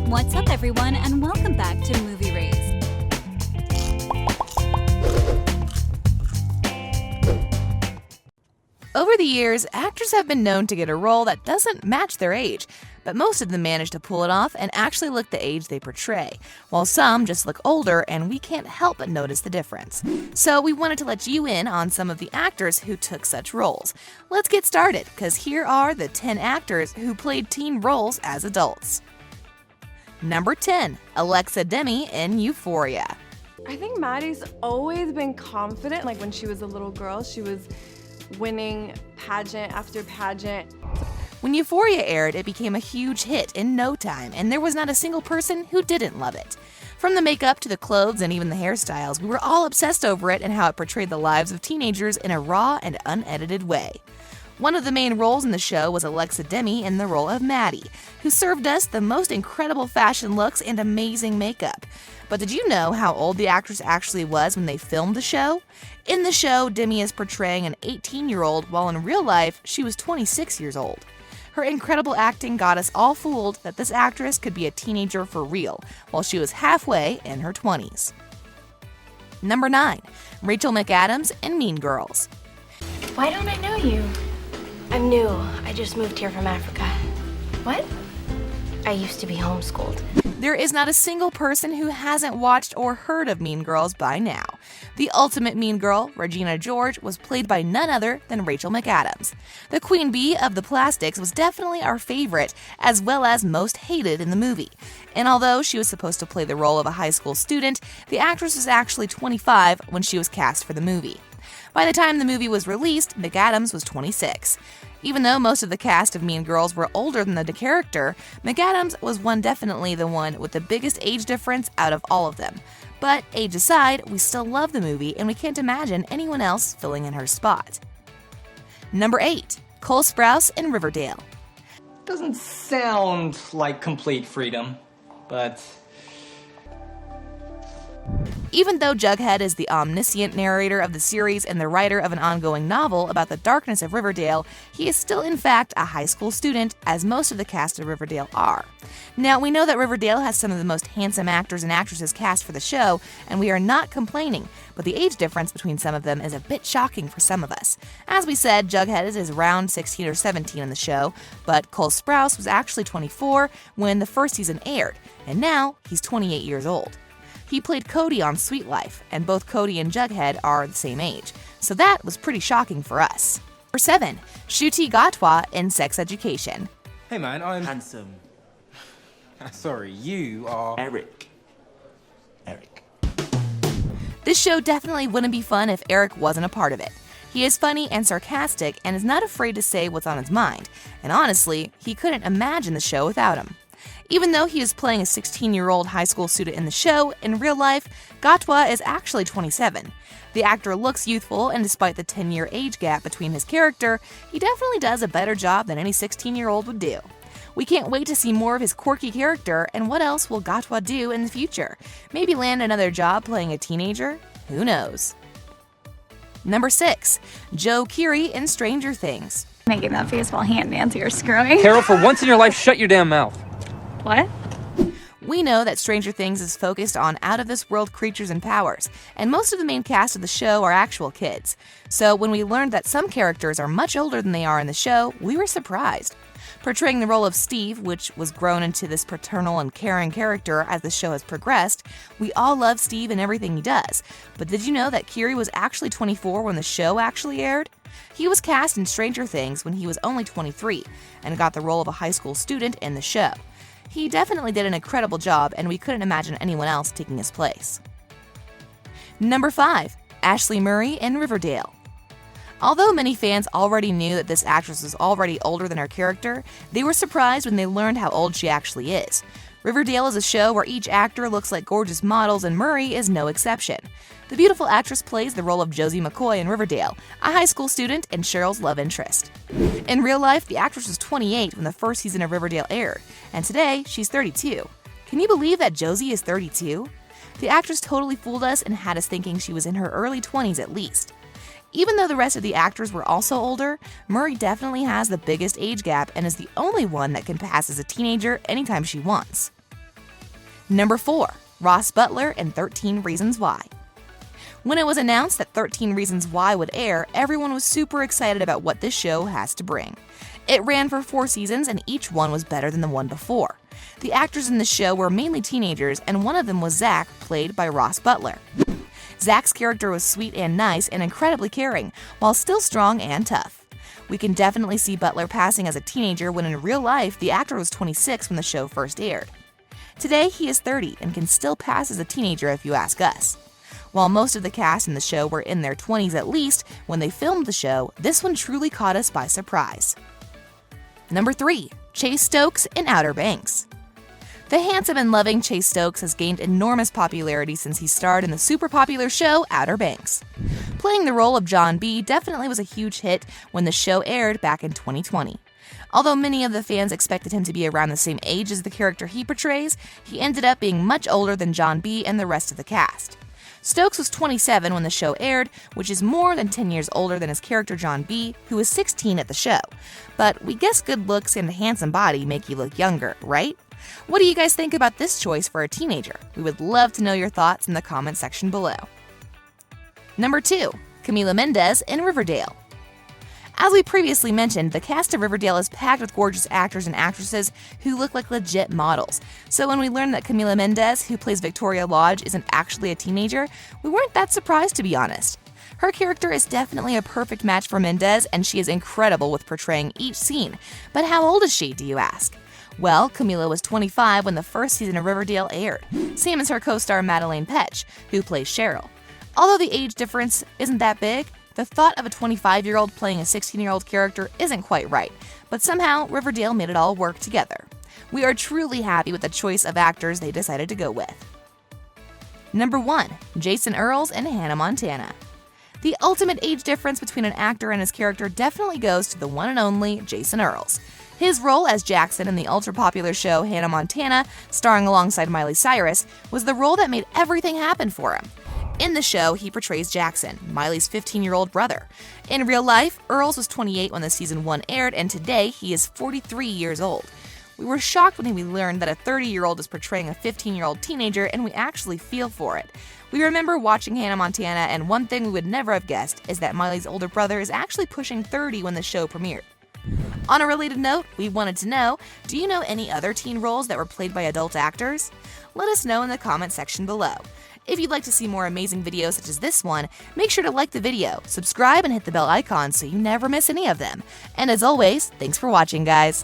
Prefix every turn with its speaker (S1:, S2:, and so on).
S1: What's up, everyone, and welcome back to Movie Raised.
S2: Over the years, actors have been known to get a role that doesn't match their age, but most of them manage to pull it off and actually look the age they portray, while some just look older and we can't help but notice the difference. So we wanted to let you in on some of the actors who took such roles. Let's get started, because here are the 10 actors who played teen roles as adults. Number 10, Alexa DEMIE in Euphoria.
S3: I think Maddie's always been confident. Like when she was a little girl, she was winning pageant after pageant.
S2: When Euphoria aired, it became a huge hit in no time, and there was not a single person who didn't love it. From the makeup to the clothes and even the hairstyles, we were all obsessed over it and how it portrayed the lives of teenagers in a raw and unedited way. One of the main roles in the show was Alexa DEMIE in the role of Maddie, who served us the most incredible fashion looks and amazing makeup. But did you know how old the actress actually was when they filmed the show? In the show, DEMIE is portraying an 18-year-old, while in real life, she was 26 years old. Her incredible acting got us all fooled that this actress could be a teenager for real, while she was halfway in her 20s. Number 9, Rachel McAdams in Mean Girls.
S4: Why don't I know you? I'm new. I just moved here from Africa. What? I used to be homeschooled.
S2: There is not a single person who hasn't watched or heard of Mean Girls by now. The ultimate mean girl, Regina George, was played by none other than Rachel McAdams. The queen bee of the plastics was definitely our favorite, as well as most hated in the movie. And although she was supposed to play the role of a high school student, the actress was actually 25 when she was cast for the movie. By the time the movie was released, McAdams was 26. Even though most of the cast of Mean Girls were older than the character, McAdams was definitely the one with the biggest age difference out of all of them. But age aside, we still love the movie and we can't imagine anyone else filling in her spot. Number 8, Cole Sprouse in Riverdale.
S5: Doesn't sound like complete freedom, but...
S2: Even though Jughead is the omniscient narrator of the series and the writer of an ongoing novel about the darkness of Riverdale, he is still in fact a high school student, as most of the cast of Riverdale are. Now, we know that Riverdale has some of the most handsome actors and actresses cast for the show, and we are not complaining, but the age difference between some of them is a bit shocking for some of us. As we said, Jughead is around 16 or 17 in the show, but Cole Sprouse was actually 24 when the first season aired, and now he's 28 years old. He played Cody on Sweet Life, and both Cody and Jughead are the same age, so that was pretty shocking for us. Number 7, Ncuti GATWA in Sex Education.
S6: Hey man, I'm...
S7: Handsome.
S6: Sorry, you are...
S7: Eric.
S2: This show definitely wouldn't be fun if Eric wasn't a part of it. He is funny and sarcastic and is not afraid to say what's on his mind, and honestly, he couldn't imagine the show without him. Even though he is playing a 16-year-old high school student in the show, in real life, GATWA is actually 27. The actor looks youthful, and despite the 10-year age gap between his character, he definitely does a better job than any 16-year-old would do. We can't wait to see more of his quirky character, and what else will GATWA do in the future? Maybe land another job playing a teenager? Who knows? Number 6, Joe KEERY in Stranger Things.
S1: Making that face while hand Nancy are screwing.
S5: Carol, for once in your life, shut your damn mouth.
S1: What?
S2: We know that Stranger Things is focused on out-of-this-world creatures and powers, and most of the main cast of the show are actual kids. So when we learned that some characters are much older than they are in the show, we were surprised. Portraying the role of Steve, which was grown into this paternal and caring character as the show has progressed, we all love Steve and everything he does. But did you know that KEERY was actually 24 when the show actually aired? He was cast in Stranger Things when he was only 23, and got the role of a high school student in the show. He definitely did an incredible job, and we couldn't imagine anyone else taking his place. Number 5, Ashley Murray in Riverdale. Although many fans already knew that this actress was already older than her character, they were surprised when they learned how old she actually is. Riverdale is a show where each actor looks like gorgeous models, and Murray is no exception. The beautiful actress plays the role of Josie McCoy in Riverdale, a high school student and Cheryl's love interest. In real life, the actress was 28 when the first season of Riverdale aired, and today she's 32. Can you believe that Josie is 32? The actress totally fooled us and had us thinking she was in her early 20s at least. Even though the rest of the actors were also older, Murray definitely has the biggest age gap and is the only one that can pass as a teenager anytime she wants. Number 4. Ross Butler in 13 Reasons Why. When it was announced that 13 Reasons Why would air, everyone was super excited about what this show has to bring. It ran for 4 seasons and each one was better than the one before. The actors in the show were mainly teenagers and one of them was Zach, played by Ross Butler. Zach's character was sweet and nice and incredibly caring, while still strong and tough. We can definitely see Butler passing as a teenager when in real life the actor was 26 when the show first aired. Today he is 30 and can still pass as a teenager if you ask us. While most of the cast in the show were in their 20s at least when they filmed the show, this one truly caught us by surprise. Number 3. Chase Stokes in Outer Banks. The handsome and loving Chase Stokes has gained enormous popularity since he starred in the super popular show Outer Banks. Playing the role of John B. definitely was a huge hit when the show aired back in 2020. Although many of the fans expected him to be around the same age as the character he portrays, he ended up being much older than John B. and the rest of the cast. Stokes was 27 when the show aired, which is more than 10 years older than his character John B., who was 16 at the show. But we guess good looks and a handsome body make you look younger, right? What do you guys think about this choice for a teenager? We would love to know your thoughts in the comment section below. Number 2. CAMILA MENDES in Riverdale. As we previously mentioned, the cast of Riverdale is packed with gorgeous actors and actresses who look like legit models. So when we learned that CAMILA MENDES, who plays Victoria Lodge, isn't actually a teenager, we weren't that surprised, to be honest. Her character is definitely a perfect match for Mendes, and she is incredible with portraying each scene. But how old is she, do you ask? Well, CAMILA was 25 when the first season of Riverdale aired, same as her co-star Madelaine Petsch, who plays Cheryl. Although the age difference isn't that big, the thought of a 25-year-old playing a 16-year-old character isn't quite right, but somehow Riverdale made it all work together. We are truly happy with the choice of actors they decided to go with. Number 1. Jason Earles and Hannah Montana. The ultimate age difference between an actor and his character definitely goes to the one and only Jason Earles. His role as Jackson in the ultra-popular show Hannah Montana, starring alongside Miley Cyrus, was the role that made everything happen for him. In the show, he portrays Jackson, Miley's 15-year-old brother. In real life, Earles was 28 when the season 1 aired, and today he is 43 years old. We were shocked when we learned that a 30-year-old is portraying a 15-year-old teenager, and we actually feel for it. We remember watching Hannah Montana, and one thing we would never have guessed is that Miley's older brother is actually pushing 30 when the show premiered. On a related note, we wanted to know, do you know any other teen roles that were played by adult actors? Let us know in the comment section below. If you'd like to see more amazing videos such as this one, make sure to like the video, subscribe, and hit the bell icon so you never miss any of them. And as always, thanks for watching, guys!